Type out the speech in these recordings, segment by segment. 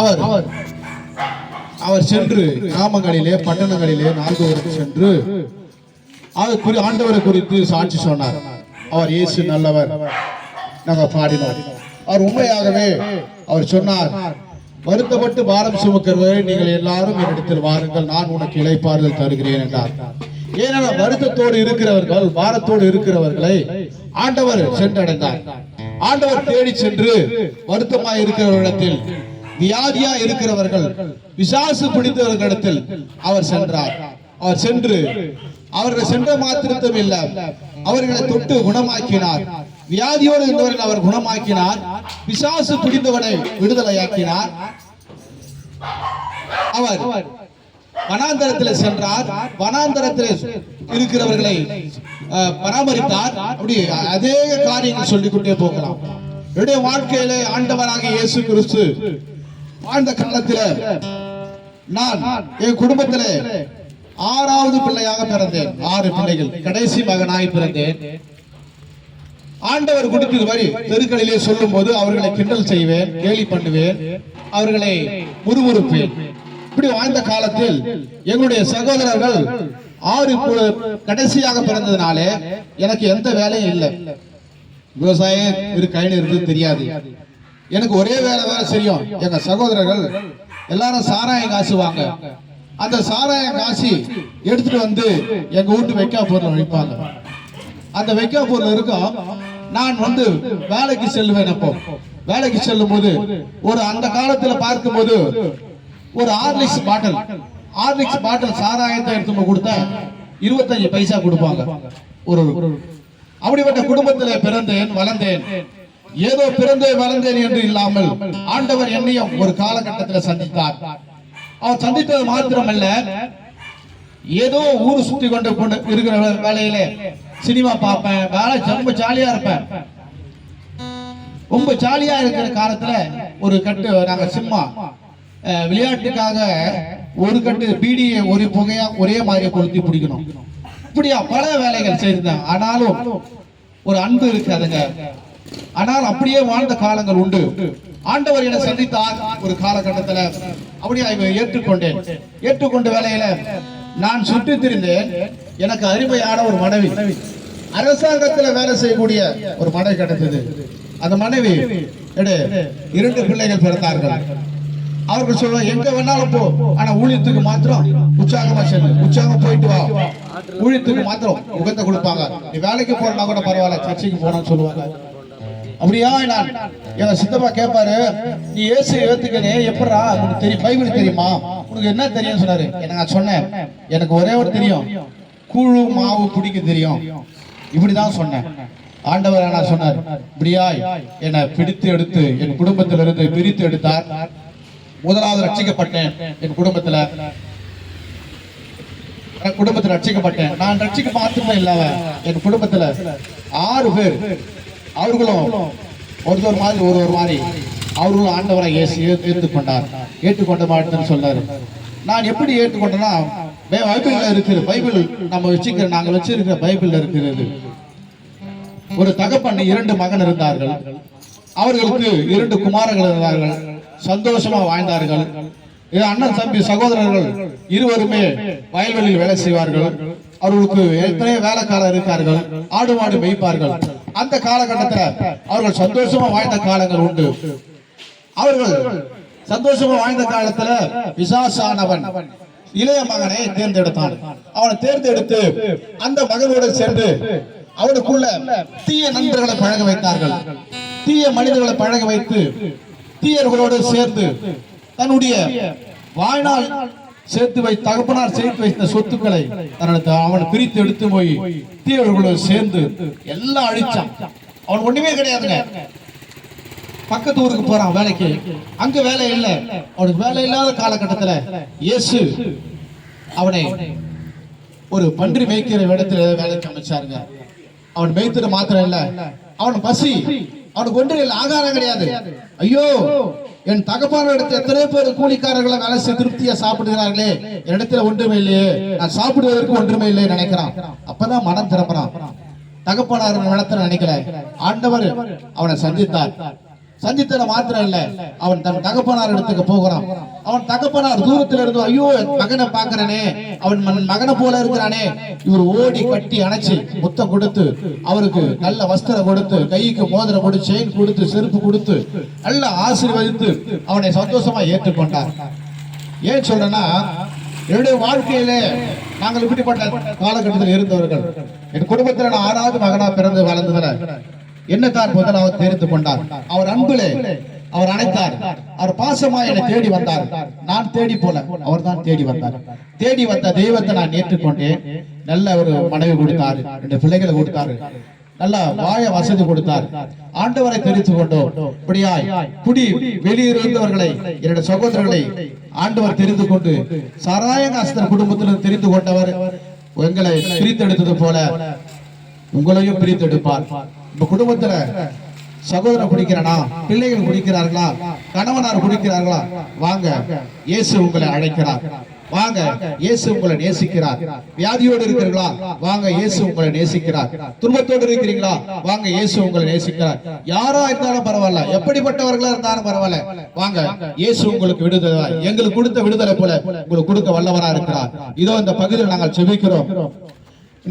அவர் அவர் சென்று கிராமங்களிலே பட்டணங்களிலே நாள்தோறும் சென்று அவர் ஆண்டவரை குறித்து சாட்சி சொன்னார். அவர் இயேசு நல்லவர் நாங்கள் பாடினோம். அவர் உண்மையாகவே அவர் சொன்னார், வருத்தப்பட்டு பாரம் சுமக்கிறவரை நீங்கள் எல்லாரும் என்னிடத்தில் வாருங்கள், நான் உனக்கு இளைப்பாறுதல் தருகிறேன் என்றார். ஏனென்றால் வருத்தத்தோடு இருக்கிறவர்கள் பாரத்தோடு இருக்கிறவர்களை ஆண்டவர் சென்றடைந்தார். ஆண்டவர் தேடி சென்று வருத்தமாய் இருக்கிறவர்களிடத்தில், வியாதியா இருக்கிறவர்கள், பிசாசு பிடித்தவர்களிடத்தில் அவர் சென்றார். அவர் சென்று அவர்கள் சென்ற மாத்திரத்தும் இல்ல, அவர்களை தொட்டு குணமாக்கினார். வியாதியோடு இருந்தவர்கள் அவர் குணமாக்கினார். பிசாசு பிடித்தவனை விடுதலையாக்கினார். அவர் வனாந்தரத்தில் சென்றார். வனாந்தரத்தில் இருக்கிறவர்களை பராமரித்தார். அப்படி அதே காரியங்கள் சொல்லிக்கொண்டே போகலாம். என்னுடைய வாழ்க்கையிலே ஆண்டவராக இயேசு கிறிஸ்து வாழ்ந்த காலத்தில் நான் என் குடும்பத்திலே 6வது பிள்ளையாக பிறந்தேன். 6 பிள்ளைகள், கடைசி மகனாய் பிறந்தேன். ஆண்டவர் கொடுத்தது வரை தெருக்களிலே சொல்லும் போது அவர்களை கிண்டல் செய்வேன், கேலி பண்ணுவேன், அவர்களை முறுமுறுப்பேன். இப்படி வாழ்ந்த காலத்தில் எங்களுடைய சகோதரர்கள் 6 கடைசியாக பிறந்ததுனாலே எனக்கு எந்த வேலையும் இல்லை. விவசாயம் கையில் இருந்து தெரியாது. எனக்கு ஒரே வேலை செய்யும். எங்க சகோதரர்கள் எல்லாரும் சாராயம் காசுவாங்க. அந்த சாராயம் காசி எடுத்துட்டு வந்து எங்க வீட்டு வைக்கா பொருள் வைப்பாங்க. அந்த வைக்கா பொருள் இருக்கும். நான் வந்து வேலைக்கு செல்வேன். அப்போ வேலைக்கு செல்லும் போது அந்த காலத்துல பார்க்கும் போது ஒரு ஹார்லிக்ஸ் பாட்டில் சாராயத்தை எடுத்து கொடுத்தா 25 பைசா கொடுப்பாங்க. அப்படிப்பட்ட குடும்பத்தில் பிறந்தேன், வளர்ந்தேன். ஏதோ பிறந்தேன் வளர்ந்தேன் என்று இல்லாமல் ஆண்டவர் என்னையும் ஒரு காலகட்டத்தில் சந்தித்தார். அவர் சந்தித்தது மாத்திரமல்ல, ஏதோ ஊரு சுத்தி கொண்டு இருக்கிற வேலையில சினிமா பார்ப்பேன், வேலை ரொம்ப ஜாலியா இருப்பேன். ரொம்ப ஜாலியா இருக்கிற காலத்துல ஒரு கட்டு நாங்க சும்மா விளையாட்டுக்காக ஒரு கட்டு பீடியை ஒரு புகையா ஒரே மாதிரி கொளுத்தி பிடிக்கணும். இப்படியா பல வேலைகள் செய்திருந்தேன். ஆனாலும் ஒரு அன்பு இருக்காதுங்க. ஆனால் அப்படியே வாழ்ந்த காலங்கள் உண்டு. ஆண்டவர் என்னை சந்தித்தார் ஒரு காலகட்டத்தில். அப்படியே ஏற்றுக்கொண்டேன். ஏற்றுக்கொண்ட வேலையில நான் சுற்றி திரிந்தேன். எனக்கு அருமையான ஒரு மனைவி, அரசாங்கத்தில் வேலை செய்யக்கூடிய ஒரு மனைவி கிடைத்தது. அந்த மனைவி 2 பிள்ளைகள் பிறந்தார்கள். அவர்கள் சொல்லுவாங்க, எங்க வேணாலும் போ, ஆனா ஊழியத்துக்கு மாத்திரம் உற்சாகமா செல்லு, உற்சாகம் போயிட்டு வா, ஊழியத்துக்கு மாத்திரம் உகந்த கொடுப்பாங்க. நீ வேலைக்கு போறனா கூட பரவாயில்ல, சர்ச்சைக்கு போனான்னு சொல்லுவாங்க. அப்படியா? நான் எங்க சித்தப்பா கேட்பாரு, நீ இயேசு ஏத்துக்கனே எப்படா உனக்கு தெரியும், பைபிள் தெரியுமா, உனக்கு என்ன தெரியும் சொன்னாரு. நான் சொன்னேன், எனக்கு ஒரே ஒரு தெரியும், கூழு மாவு பிடிக்க தெரியும். இப்படிதான் சொன்னேன். ஆண்டவர் நான் சொன்னார், இப்படியாய் என்னை பிடித்து எடுத்து என் குடும்பத்திலிருந்து பிரித்து எடுத்தார். முதலாவது ரட்சிக்கப்பட்டேன். என் குடும்பத்துல ரட்சிக்கப்பட்டேன். நான் ரட்சிக்க மாத்திரமே இல்லாம என் குடும்பத்துல 6 பேர், அவர்களும் ஒரு மாதிரி அவர்களும் ஆண்டவரை ஏற்றுக்கொண்டார். ஏற்றுக்கொண்ட மாட்டேன்னு சொன்னாரு. நான் எப்படி ஏற்றுக்கொண்டேன்னா, பைபிள்ல இருக்கிற, பைபிள் நம்ம நாங்கள் வச்சிருக்கிற பைபிள்ல இருக்கிறது. ஒரு தகப்பன் 2 மகன் இருந்தார்கள். அவர்களுக்கு 2 குமாரர்கள் இருந்தார்கள். சந்தோஷமா வாழ்ந்தார்கள். அண்ணன் தம்பி சகோதரர்கள் இருவருமே வயல்வெளியில் வேலை செய்வார்கள். அவர்களுக்கு எத்தனையோ வேலைக்காரர் இருக்கார்கள். ஆடு மாடு மேய்ப்பார்கள். அந்த காலகட்டத்தில் அவர்கள் சந்தோஷமா வாழ்ந்த காலங்கள் உண்டு. அவர்கள் சந்தோஷமா வாழ்ந்த காலத்துல பிசாசானவன் இளைய மகனை தேர்ந்தெடுத்தான். அவனை தேர்ந்தெடுத்து அந்த மகனோடு சேர்ந்து அவனுக்குள்ள தீய நண்பர்களை பழக வைத்தார்கள். தீய மனிதர்களை பழக வைத்து தீயர்களோடு சேர்ந்து தன்னுடைய வாழ்நாள் தகப்பனார் சேர்த்து வைத்த சொத்துக்களை அவனை பிரித்து எடுத்து போய் தீயர்களோடு சேர்ந்து எல்லாம் அழிச்சான். அவன் ஒண்ணுமே கிடையாதுங்க. பக்கத்து ஊருக்கு போறான் வேலைக்கு, அங்க வேலை இல்லை. அவனுக்கு வேலை இல்லாத காலகட்டத்துல இயேசு அவனை ஒரு பன்றி மேய்க்கிற இடத்துல வேலைக்கு அமைச்சாருங்க. அவன் மேய்த்தது மாத்திரம் இல்ல, அவன் பசி, அவனுக்கு ஒன்று இல்லை, ஆகாரம் கிடையாது. ஐயோ, என் தகப்பான இடத்துல எத்தனை பேர் கூலிக்காரர்களை வேலை செய்ய திருப்தியா சாப்பிடுகிறார்களே, இடத்துல ஒன்றுமே இல்லையே, நான் சாப்பிடுவதற்கு ஒன்றுமே இல்லையே நினைக்கிறான். அப்பதான் மனம் திறப்புறான். தகப்பனார் இடத்துல நினைக்கல. ஆண்டவர் அவனை சந்தித்தார். சந்தித்தன மாத்திரம் இல்ல, அவன் தன் தகப்பனார் இடத்துக்கு போகிறான். அவன் தகப்பனார் தூரத்துல இருந்து, ஐயோ மகனை பாக்குறானே, அவன் மகனை போல இருக்கிறானே. இவர் ஓடி கட்டி அணைச்சு முத்தம் கொடுத்து, அவருக்கு நல்ல வஸ்திரம் கொடுத்து, கைக்கு மோதிரம் கொடுத்து, செயின் கொடுத்து, செருப்பு கொடுத்து, நல்ல ஆசீர்வதித்து அவனை சந்தோஷமா ஏற்றுக்கொண்டார். ஏன் சொல்றேன்னா, என்னுடைய வாழ்க்கையிலே நாங்கள் இப்படிப்பட்ட காலகட்டத்தில் இருந்தவர்கள். என் குடும்பத்தில் நான் 6வது மகனா பிறந்து வளர்ந்ததுல என்னத்தான் முதலாவது தெரிந்து கொண்டார். அவர் அன்புலே அவர் அழைத்தார். அவர் பாசமா என்னை தேடி வந்தார். நான் தேடி போல, அவர் தான் தேடி வந்தார். தேடி வந்த தெய்வத்தை நான் ஏற்றுக்கொண்டேன். நல்ல ஒரு மனைவி கொடுத்தாரு, 2 பிள்ளைகளை கொடுத்தாரு, நல்ல வாழ வசதி கொடுத்தார். ஆண்டவரை தெரிந்து கொண்டோம். இப்படியாய் வெளியிருந்தவர்களை, 2 சகோதரர்களை ஆண்டவர் தெரிந்து கொண்டு, சாராயங்காஸ்தர் குடும்பத்திலிருந்து தெரிந்து கொண்டவர் எங்களை பிரித்தெடுத்தது போல உங்களையும் பிரித்தெடுப்பார். உங்க குடும்பத்துல சகோதரன் குடிக்கிறானா, பிள்ளைகள் குடிக்கிறார்களா, கணவனார் குடிக்கிறார்களா, வாங்க, இயேசு உங்களை அழைக்கிறார். வாங்க, இயேசு உங்களை நேசிக்கிறார். வியாதியோடு இருக்கிறீர்களா, வாங்க, இயேசு உங்களை நேசிக்கிறார். துன்பத்தோடு இருக்கிறீங்களா, வாங்க, இயேசு உங்களை நேசிக்கிறார். யாரா இருந்தாலும் பரவாயில்ல, எப்படிப்பட்டவர்களா இருந்தாலும் பரவாயில்ல, வாங்க, இயேசு உங்களுக்கு விடுதலை, எங்களுக்கு கொடுத்த விடுதலை போல உங்களுக்கு கொடுக்க வல்லவரா இருக்கிறார். இதோ இந்த பகுதியில் நாங்கள் ஜெபிக்கிறோம்.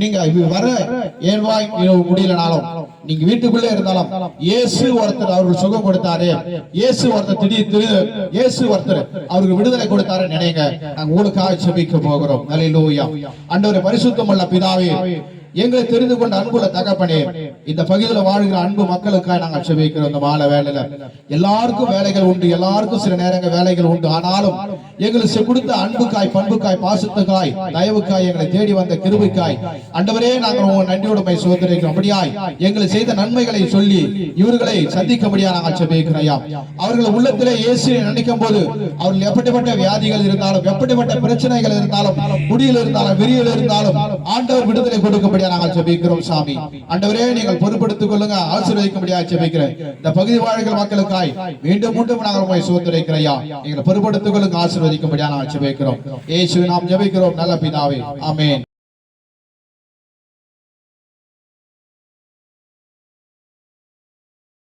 நீங்க வர ஏழ்வாய் முடியலனாலும், நீங்க வீட்டுக்குள்ளே இருந்தாலும், இயேசு ஒருத்தர் அவருக்கு சுகம் கொடுத்தாரு, இயேசு ஒருத்தர் இயேசு ஒருத்தர் அவருக்கு விடுதலை கொடுத்தாரு நினைங்க. நாங்க உங்களுக்காக ஜெபிக்க போகிறோம். அல்லேலூயா. ஆண்டவரே, பரிசுத்தமுள்ள பிதாவே, எங்களை தெரிந்து கொண்ட அன்புள்ள தகப்பனே, இந்த பகுதியில் வாழ்கிற அன்பு மக்களுக்காக நாங்கள் ஜெபிக்கிறோம். இந்த மாலை வேளையில எல்லாருக்கும் வேலைகள் உண்டு, எல்லாருக்கும் சில நேரங்கள் வேலைகள் உண்டு. ஆனாலும் எங்களுக்கு கொடுத்த அன்புக்காய், பண்புக்காய், பாசத்துக்காய், தயவுக்காய், எங்களை தேடி வந்த கிருபைக்காய் ஆண்டவரே நாங்கள் உங்க நன்றியோடுமை சோதரிக்கிறோம். அப்படியாய் எங்களை செய்த நன்மைகளை சொல்லி இவர்களை சந்திக்கும்படியா நாங்கள் ஜெபிக்கிறோம். அவர்கள் உள்ளத்திலே இயேசுவை நினைக்கும் போது அவர்கள் எப்படிப்பட்ட வியாதிகள் இருந்தாலும், எப்படிப்பட்ட பிரச்சனைகள் இருந்தாலும், முடியில் இருந்தாலும், விரியில் இருந்தாலும் ஆண்டவர் விடுதலை கொடுக்கும்படியா நாங்கள் ஜெபிக்கிறோம். சாமி ஆண்டவரே, நீங்கள் பொறுப்படுத்திக் கொள்ளுங்க, ஆசீர்வதிக்கும்படியா ஜெபிக்கிறேன். இந்த பகுதி வாழ்கிற மக்களுக்காய் மீண்டும் நாங்கள் உம்மை சோதரிக்கிறோம். நீங்கள் பொறுப்படுத்திக் கொள்ளுங்க, ஆசீர்வதிக்கும்படியா நாங்கள் ஜெபிக்கிறோம். இயேசுவின் நாமத்தில் ஜெபிக்கிறோம் நல்ல பிதாவே, ஆமென்.